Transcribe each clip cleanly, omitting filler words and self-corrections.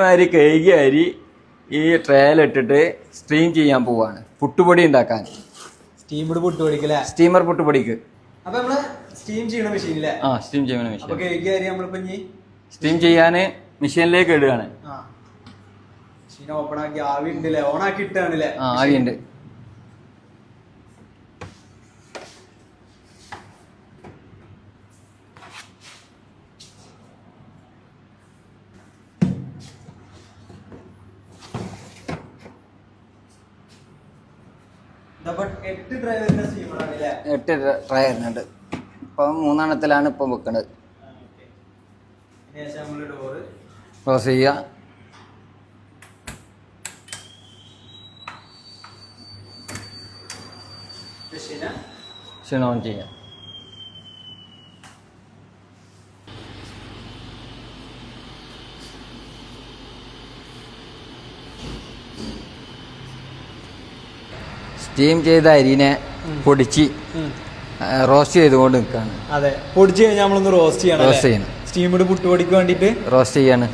അരി കഴുകിയ അരി ഈ ട്രേയിലിട്ടിട്ട് സ്റ്റീം ചെയ്യാൻ പോവാണ്. പുട്ടുപൊടി ഉണ്ടാക്കാൻ. സ്റ്റീമർ പുട്ടുപൊടിക്കല്ലേ? സ്റ്റീമർ പുട്ടുപൊടിക്ക്. അപ്പൊ നമ്മള് സ്റ്റീം ചെയ്യണ മെഷീനില്ലേ? ആ, സ്റ്റീം ചെയ്യണ മെഷീൻ. അപ്പൊ കഴുകിയ അരി നമ്മളിപ്പോ സ്റ്റീം ചെയ്യാന് മെഷീനിലേക്ക് ഇടുകയാണ്. മെഷീൻ ഓപ്പൺ ആക്കി ആവി ഉണ്ടല്ലേ? ഓൺ ആക്കി ഇട്ടാണല്ലേ? ആ, ആവി ഉണ്ട്. എട്ട് ട്രൈ വരുന്നുണ്ട്. ഇപ്പം 3 ഇപ്പം വെക്കണത്. ക്ലോസ് ചെയ്യുക. മെഷീൻ ഓൺ ചെയ്യാം. സ്റ്റീം ചെയ്ത അരിനെ പൊടിച്ച് റോസ്റ്റ് ചെയ്തുകൊണ്ട് നിൽക്കുകയാണ്. അതെ, പൊടിച്ച് കഴിഞ്ഞാൽ നമ്മളൊന്ന് റോസ്റ്റ് ചെയ്യണം. സ്റ്റീമിഡ് പുട്ടുപൊടിക്ക് വേണ്ടിയിട്ട് റോസ്റ്റ് ചെയ്യാണ്.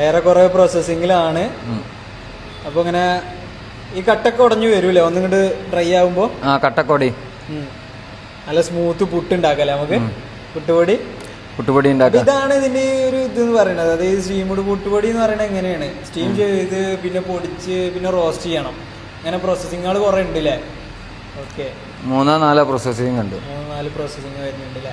ഏറെക്കുറെ പ്രോസസ്സിങ്ങിലാണ്. അപ്പൊ ഇങ്ങനെ ഈ കട്ടൊക്കെ ഉടഞ്ഞു വരൂലേ ഒന്നിങ്ങോട്ട് ഡ്രൈ ആകുമ്പോ? ആ, കട്ടക്കൊടി നല്ല സ്മൂത്ത് പുട്ട് ഉണ്ടാക്കല്ലേ നമുക്ക്? പുട്ടുപൊടി ഉണ്ടാക്കാം. ഇതാണ് ഇതിന്റെ ഒരു ഇത് എന്ന് പറയുന്നത്. അതായത് സ്റ്റീമിഡ് പുട്ടുപൊടി എന്ന് പറയുന്നത് എങ്ങനെയാണ്? സ്റ്റീം ചെയ്ത് പിന്നെ പൊടിച്ച് പിന്നെ റോസ്റ്റ് ചെയ്യണം. അങ്ങനെ പ്രോസസ്സിങ്ങുകൾ കുറെ ഉണ്ട് അല്ലേ? ഓക്കെ, 3-4 പ്രോസസ്സിങ് ഉണ്ട്. 3-4 പ്രോസസ്സിങ് വരുന്നുണ്ട് അല്ലേ?